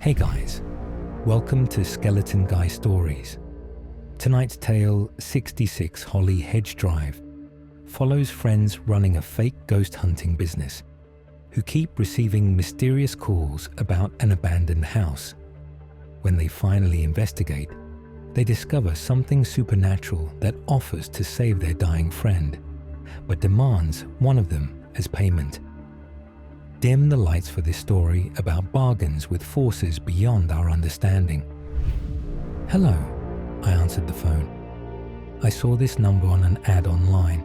Hey guys, welcome to Skeleton Guy Stories. Tonight's tale, 66 Holly Hedge Drive, follows friends running a fake ghost hunting business who keep receiving mysterious calls about an abandoned house. When they finally investigate, they discover something supernatural that offers to save their dying friend, but demands one of them as payment. Dim the lights for this story about bargains with forces beyond our understanding. Hello, I answered the phone. I saw this number on an ad online.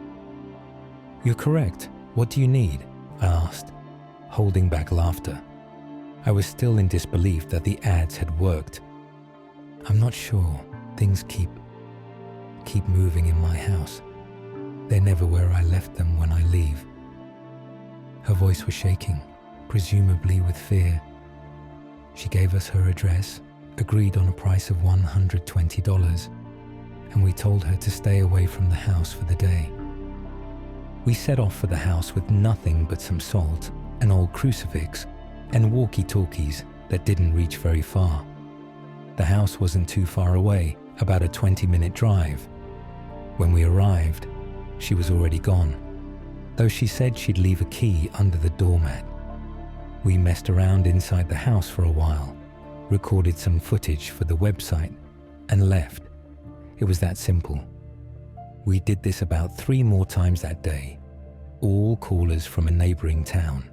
You're correct. What do you need? I asked, holding back laughter. I was still in disbelief that the ads had worked. I'm not sure. Things keep moving in my house. They're never where I left them when I leave. Her voice was shaking, presumably with fear. She gave us her address, agreed on a price of $120, and we told her to stay away from the house for the day. We set off for the house with nothing but some salt, an old crucifix, and walkie-talkies that didn't reach very far. The house wasn't too far away, about a 20-minute drive. When we arrived, she was already gone, though she said she'd leave a key under the doormat. We messed around inside the house for a while, recorded some footage for the website, and left. It was that simple. We did this about 3 more times that day, all callers from a neighboring town.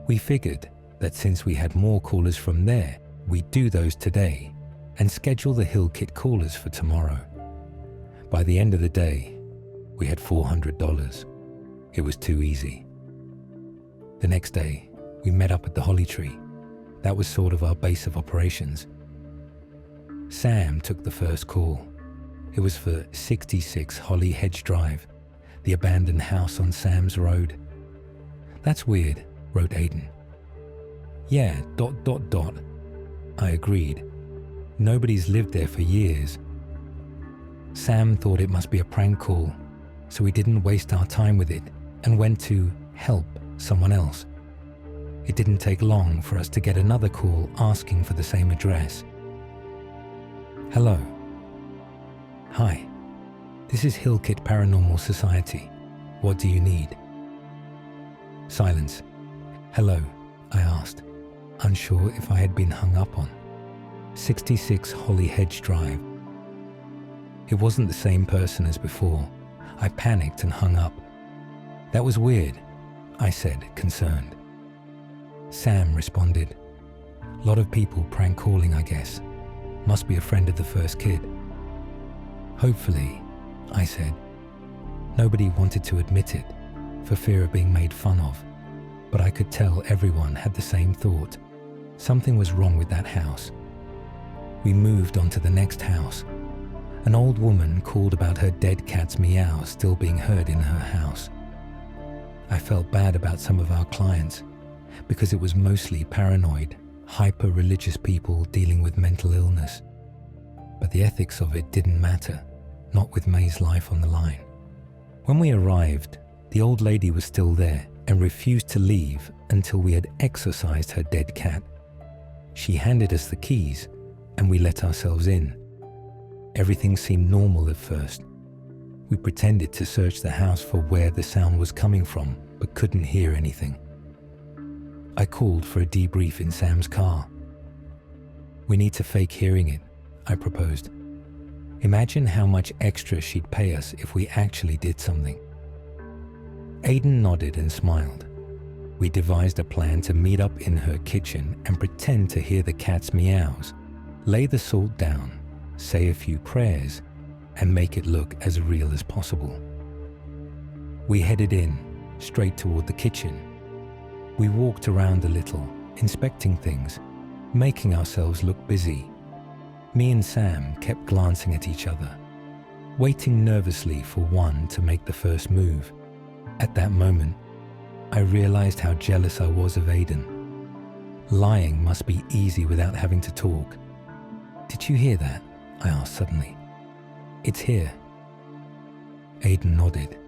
We figured that since we had more callers from there, we'd do those today and schedule the Hill Kit callers for tomorrow. By the end of the day, we had $400. It was too easy. The next day, we met up at the Holly Tree. That was sort of our base of operations. Sam took the first call. It was for 66 Holly Hedge Drive, the abandoned house on Sam's Road. That's weird, wrote Aidan. Yeah, ... I agreed. Nobody's lived there for years. Sam thought it must be a prank call, so we didn't waste our time with it and went to help someone else. It didn't take long for us to get another call asking for the same address. Hello. Hi. This is Hill Kit Paranormal Society. What do you need? Silence. Hello, I asked, unsure if I had been hung up on. 66 Holly Hedge Drive. It wasn't the same person as before. I panicked and hung up. That was weird, I said, concerned. Sam responded. Lot of people prank calling, I guess. Must be a friend of the first kid. Hopefully, I said. Nobody wanted to admit it, for fear of being made fun of, but I could tell everyone had the same thought. Something was wrong with that house. We moved on to the next house. An old woman called about her dead cat's meow still being heard in her house. I felt bad about some of our clients because it was mostly paranoid, hyper-religious people dealing with mental illness. But the ethics of it didn't matter, not with May's life on the line. When we arrived, the old lady was still there and refused to leave until we had exorcised her dead cat. She handed us the keys and we let ourselves in. Everything seemed normal at first. We pretended to search the house for where the sound was coming from, but couldn't hear anything. I called for a debrief in Sam's car. We need to fake hearing it, I proposed. Imagine how much extra she'd pay us if we actually did something. Aidan nodded and smiled. We devised a plan to meet up in her kitchen and pretend to hear the cat's meows, lay the salt down, say a few prayers, and make it look as real as possible. We headed in, straight toward the kitchen. We walked around a little, inspecting things, making ourselves look busy. Me and Sam kept glancing at each other, waiting nervously for one to make the first move. At that moment, I realized how jealous I was of Aidan. Lying must be easy without having to talk. Did you hear that? I asked suddenly. It's here. Aidan nodded.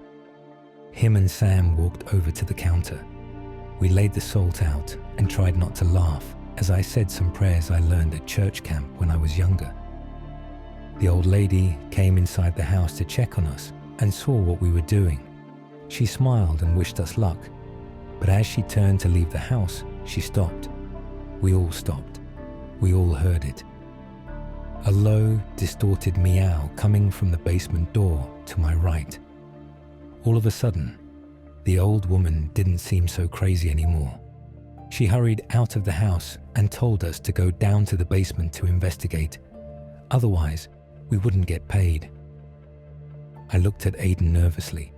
Him and Sam walked over to the counter. We laid the salt out and tried not to laugh, as I said some prayers I learned at church camp when I was younger. The old lady came inside the house to check on us and saw what we were doing. She smiled and wished us luck, but as she turned to leave the house, she stopped. We all stopped. We all heard it. A low, distorted meow coming from the basement door to my right. All of a sudden, the old woman didn't seem so crazy anymore. She hurried out of the house and told us to go down to the basement to investigate. Otherwise, we wouldn't get paid. I looked at Aidan nervously.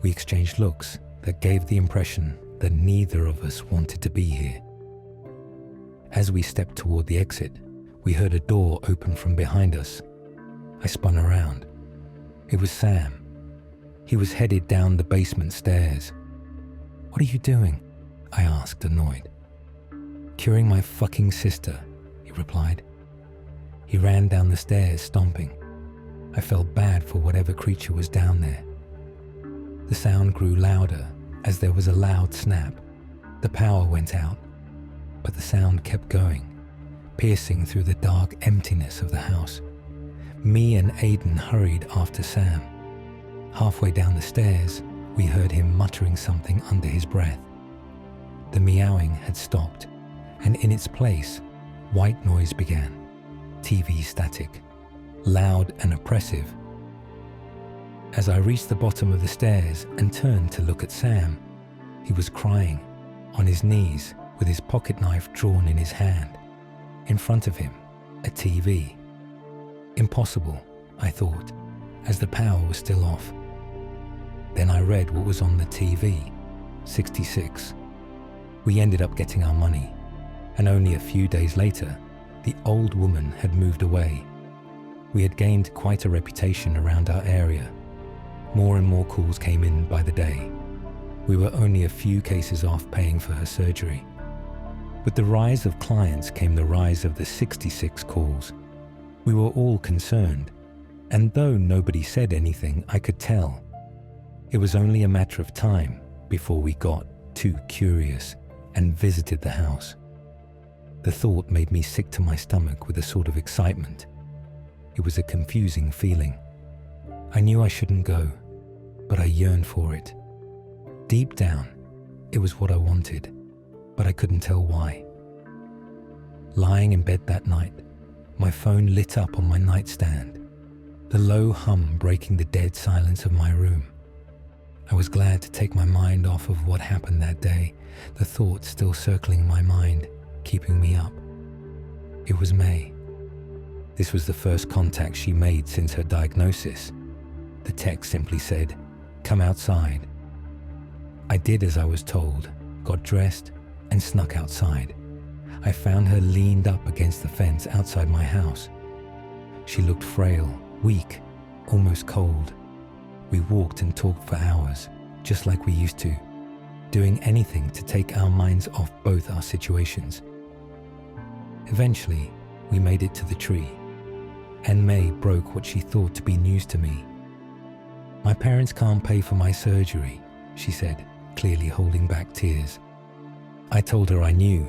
We exchanged looks that gave the impression that neither of us wanted to be here. As we stepped toward the exit, we heard a door open from behind us. I spun around. It was Sam. He was headed down the basement stairs. "What are you doing?" I asked, annoyed. "Curing my fucking sister," he replied. He ran down the stairs, stomping. I felt bad for whatever creature was down there. The sound grew louder as there was a loud snap. The power went out, but the sound kept going, piercing through the dark emptiness of the house. Me and Aidan hurried after Sam. Halfway down the stairs, we heard him muttering something under his breath. The meowing had stopped, and in its place, white noise began. TV static, loud and oppressive. As I reached the bottom of the stairs and turned to look at Sam, he was crying, on his knees with his pocket knife drawn in his hand. In front of him, a TV. Impossible, I thought, as the power was still off. Then I read what was on the TV, 66. We ended up getting our money, and only a few days later, the old woman had moved away. We had gained quite a reputation around our area. More and more calls came in by the day. We were only a few cases off paying for her surgery. With the rise of clients came the rise of the 66 calls. We were all concerned, and though nobody said anything, I could tell. It was only a matter of time before we got too curious and visited the house. The thought made me sick to my stomach with a sort of excitement. It was a confusing feeling. I knew I shouldn't go, but I yearned for it. Deep down, it was what I wanted, but I couldn't tell why. Lying in bed that night, my phone lit up on my nightstand, the low hum breaking the dead silence of my room. I was glad to take my mind off of what happened that day, the thoughts still circling my mind, keeping me up. It was May. This was the first contact she made since her diagnosis. The text simply said, "Come outside." I did as I was told, got dressed, and snuck outside. I found her leaned up against the fence outside my house. She looked frail, weak, almost cold. We walked and talked for hours, just like we used to, doing anything to take our minds off both our situations. Eventually, we made it to the tree, and May broke what she thought to be news to me. "My parents can't pay for my surgery," she said, clearly holding back tears. I told her I knew.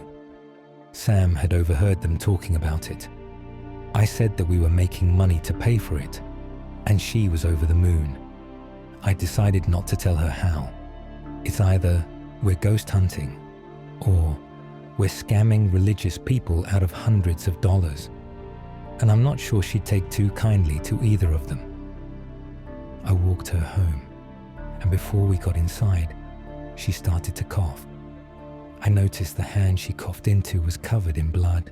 Sam had overheard them talking about it. I said that we were making money to pay for it, and she was over the moon. I decided not to tell her how. It's either we're ghost hunting, or we're scamming religious people out of hundreds of dollars, and I'm not sure she'd take too kindly to either of them. I walked her home, and before we got inside, she started to cough. I noticed the hand she coughed into was covered in blood.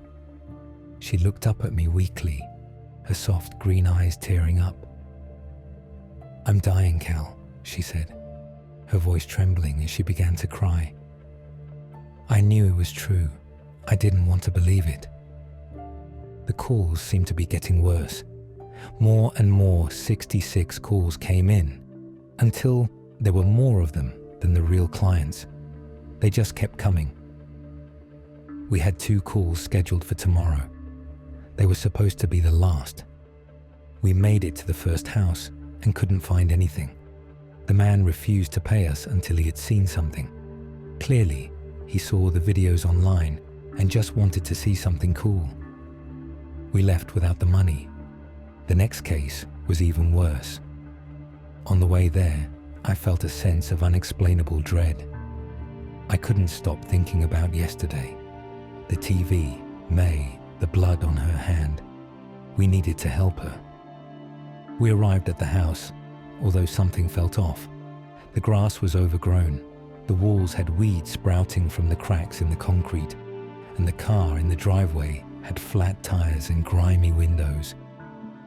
She looked up at me weakly, her soft green eyes tearing up. "I'm dying, Cal," she said, her voice trembling as she began to cry. I knew it was true. I didn't want to believe it. The calls seemed to be getting worse. More and more 66 calls came in, until there were more of them than the real clients. They just kept coming. We had 2 calls scheduled for tomorrow. They were supposed to be the last. We made it to the first house and couldn't find anything. The man refused to pay us until he had seen something. Clearly, he saw the videos online and just wanted to see something cool. We left without the money. The next case was even worse. On the way there, I felt a sense of unexplainable dread. I couldn't stop thinking about yesterday. The TV, May, the blood on her hand. We needed to help her. We arrived at the house, although something felt off. The grass was overgrown. The walls had weeds sprouting from the cracks in the concrete, and the car in the driveway had flat tires and grimy windows.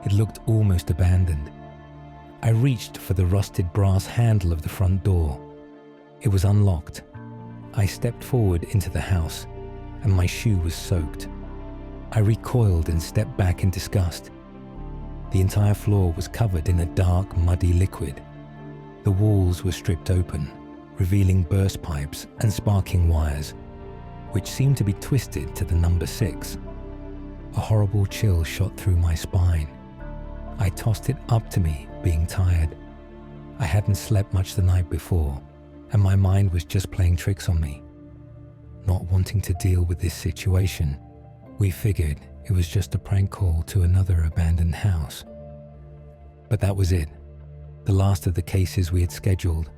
It looked almost abandoned. I reached for the rusted brass handle of the front door. It was unlocked. I stepped forward into the house, and my shoe was soaked. I recoiled and stepped back in disgust. The entire floor was covered in a dark, muddy liquid. The walls were stripped open, revealing burst pipes and sparking wires, which seemed to be twisted to the number 6. A horrible chill shot through my spine. I tossed it up to me, being tired. I hadn't slept much the night before, and my mind was just playing tricks on me. Not wanting to deal with this situation, we figured it was just a prank call to another abandoned house. But that was it. The last of the cases we had scheduled.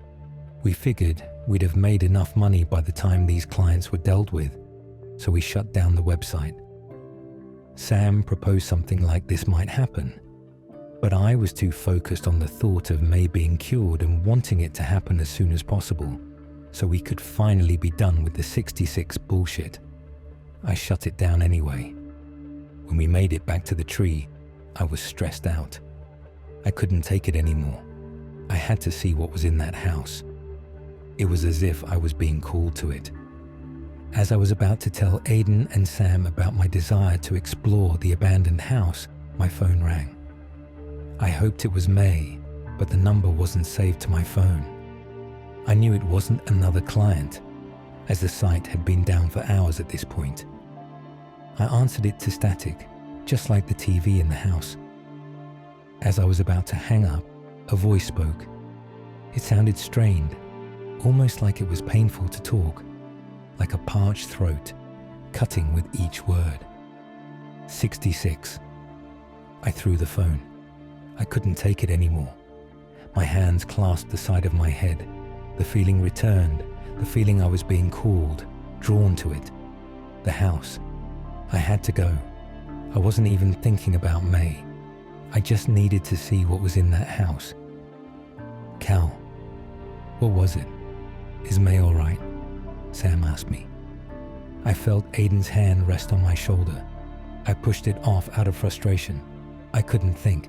We figured we'd have made enough money by the time these clients were dealt with, so we shut down the website. Sam proposed something like this might happen, but I was too focused on the thought of May being cured and wanting it to happen as soon as possible, so we could finally be done with the 66 bullshit. I shut it down anyway. When we made it back to the tree, I was stressed out. I couldn't take it anymore. I had to see what was in that house. It was as if I was being called to it. As I was about to tell Aidan and Sam about my desire to explore the abandoned house, my phone rang. I hoped it was May, but the number wasn't saved to my phone. I knew it wasn't another client, as the site had been down for hours at this point. I answered it to static, just like the TV in the house. As I was about to hang up, a voice spoke. It sounded strained, almost like it was painful to talk, like a parched throat, cutting with each word. 66. I threw the phone. I couldn't take it anymore. My hands clasped the side of my head. The feeling returned, the feeling I was being called, drawn to it. The house. I had to go. I wasn't even thinking about May. I just needed to see what was in that house. Cal, what was it? Is May all right? Sam asked me. I felt Aidan's hand rest on my shoulder. I pushed it off out of frustration. I couldn't think.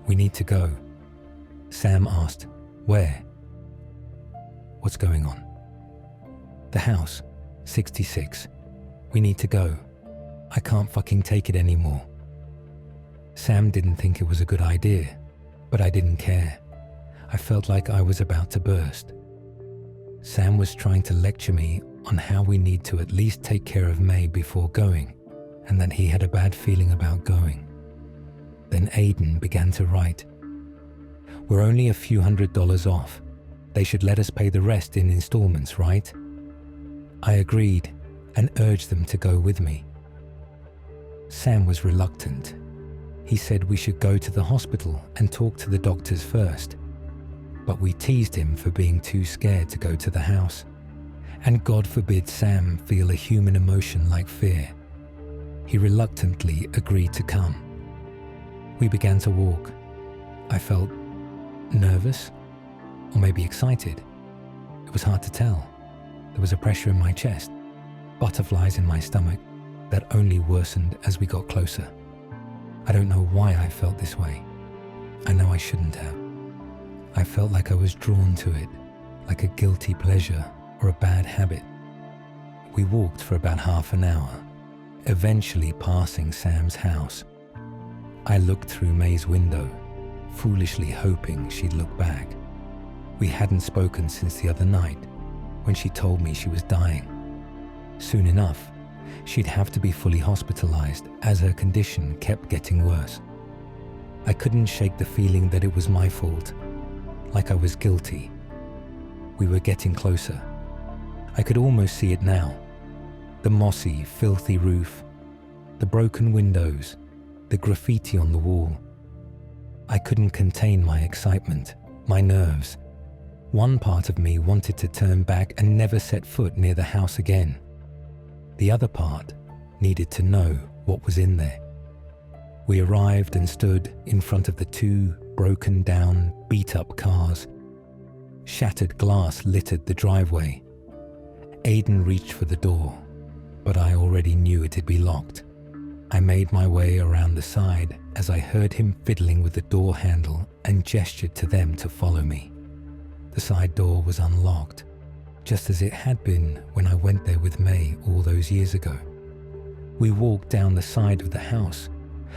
We need to go. Sam asked, where? What's going on? The house, 66. We need to go. I can't fucking take it anymore. Sam didn't think it was a good idea, but I didn't care. I felt like I was about to burst. Sam was trying to lecture me on how we need to at least take care of May before going, and that he had a bad feeling about going. Then Aidan began to write. We're only a few $100s off. They should let us pay the rest in installments, right? I agreed and urged them to go with me. Sam was reluctant. He said we should go to the hospital and talk to the doctors first. But we teased him for being too scared to go to the house. And God forbid Sam feel a human emotion like fear. He reluctantly agreed to come. We began to walk. I felt nervous, or maybe excited. It was hard to tell. There was a pressure in my chest, butterflies in my stomach that only worsened as we got closer. I don't know why I felt this way. I know I shouldn't have. I felt like I was drawn to it, like a guilty pleasure or a bad habit. We walked for about half an hour, eventually passing Sam's house. I looked through May's window, foolishly hoping she'd look back. We hadn't spoken since the other night, when she told me she was dying. Soon enough, she'd have to be fully hospitalized as her condition kept getting worse. I couldn't shake the feeling that it was my fault, like I was guilty. We were getting closer. I could almost see it now. The mossy, filthy roof, the broken windows, the graffiti on the wall. I couldn't contain my excitement, my nerves. One part of me wanted to turn back and never set foot near the house again. The other part needed to know what was in there. We arrived and stood in front of the two broken down, beat-up cars. Shattered glass littered the driveway. Aidan reached for the door, but I already knew it'd be locked. I made my way around the side as I heard him fiddling with the door handle and gestured to them to follow me. The side door was unlocked, just as it had been when I went there with May all those years ago. We walked down the side of the house.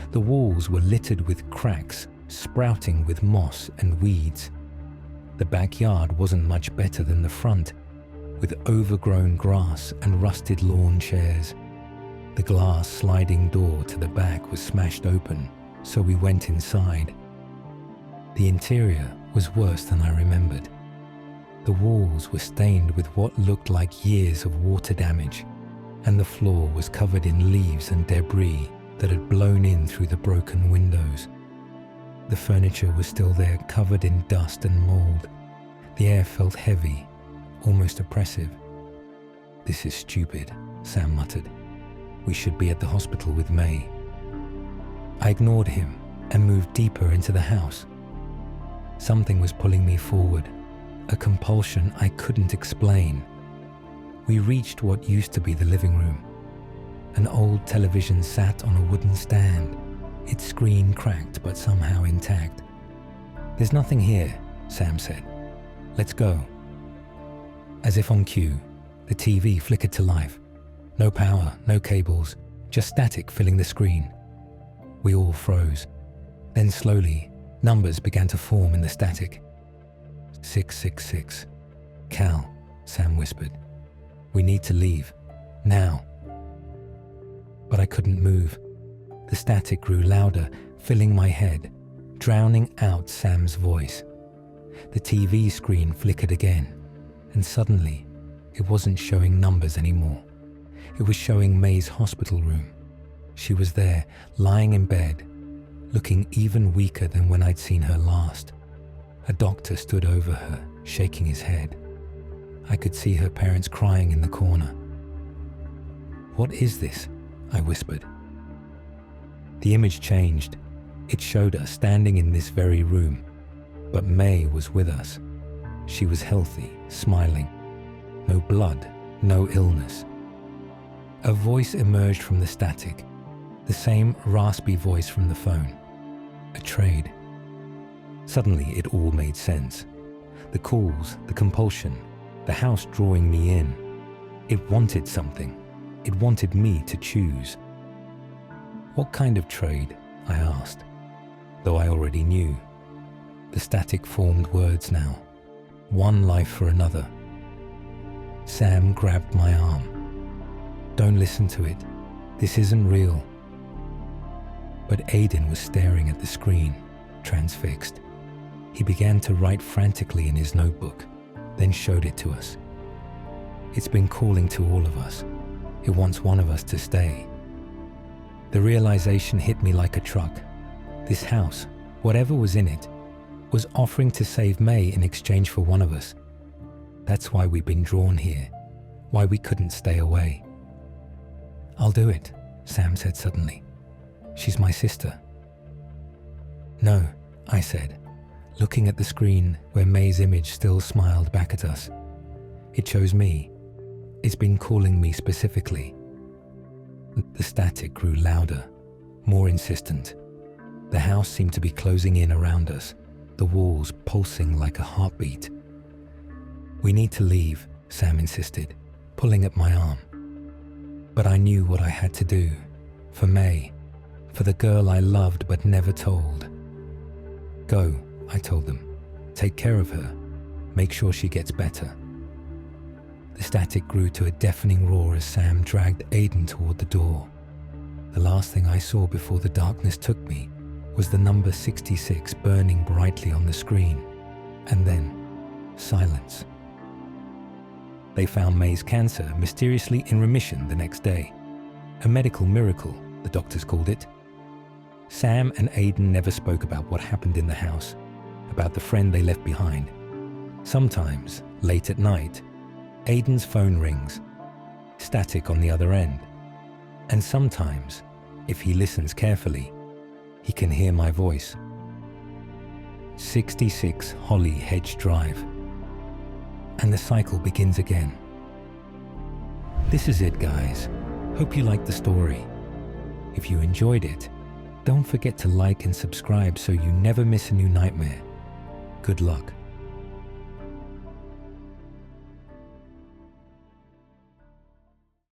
The walls were littered with cracks, sprouting with moss and weeds. The backyard wasn't much better than the front, with overgrown grass and rusted lawn chairs. The glass sliding door to the back was smashed open, so we went inside. The interior was worse than I remembered. The walls were stained with what looked like years of water damage, and the floor was covered in leaves and debris that had blown in through the broken windows. The furniture was still there, covered in dust and mold. The air felt heavy, almost oppressive. "This is stupid," Sam muttered. "We should be at the hospital with May." I ignored him and moved deeper into the house. Something was pulling me forward, a compulsion I couldn't explain. We reached what used to be the living room. An old television sat on a wooden stand, its screen cracked but somehow intact. "There's nothing here," Sam said. "Let's go." As if on cue, the TV flickered to life. No power, no cables, just static filling the screen. We all froze. Then slowly, numbers began to form in the static. 666. "Cal," Sam whispered. "We need to leave. Now." But I couldn't move. The static grew louder, filling my head, drowning out Sam's voice. The TV screen flickered again, and suddenly, it wasn't showing numbers anymore. It was showing May's hospital room. She was there, lying in bed, looking even weaker than when I'd seen her last. A doctor stood over her, shaking his head. I could see her parents crying in the corner. "What is this?" I whispered. The image changed. It showed us standing in this very room, but May was with us. She was healthy, smiling. No blood, no illness. A voice emerged from the static, the same raspy voice from the phone. A trade. Suddenly it all made sense. The calls, the compulsion, the house drawing me in. It wanted something. It wanted me to choose. "What kind of trade?" I asked, though I already knew. The static formed words now. One life for another. Sam grabbed my arm. "Don't listen to it. This isn't real." But Aidan was staring at the screen, transfixed. He began to write frantically in his notebook, then showed it to us. "It's been calling to all of us. It wants one of us to stay." The realization hit me like a truck. This house, whatever was in it, was offering to save May in exchange for one of us. That's why we've been drawn here, why we couldn't stay away. "I'll do it," Sam said suddenly. "She's my sister." "No," I said, looking at the screen where May's image still smiled back at us. "It chose me. It's been calling me specifically." The static grew louder, more insistent. The house seemed to be closing in around us, the walls pulsing like a heartbeat. "We need to leave," Sam insisted, pulling at my arm. But I knew what I had to do, for May, for the girl I loved but never told. "Go," I told them. "Take care of her. Make sure she gets better." The static grew to a deafening roar as Sam dragged Aidan toward the door. The last thing I saw before the darkness took me was the number 66 burning brightly on the screen, and then silence. They found May's cancer mysteriously in remission the next day. A medical miracle, the doctors called it. Sam and Aidan never spoke about what happened in the house, about the friend they left behind. Sometimes, late at night, Aidan's phone rings, static on the other end. And sometimes, if he listens carefully, he can hear my voice. 66 Holly Hedge Drive. And the cycle begins again. This is it, guys. Hope you liked the story. If you enjoyed it, don't forget to like and subscribe so you never miss a new nightmare. Good luck.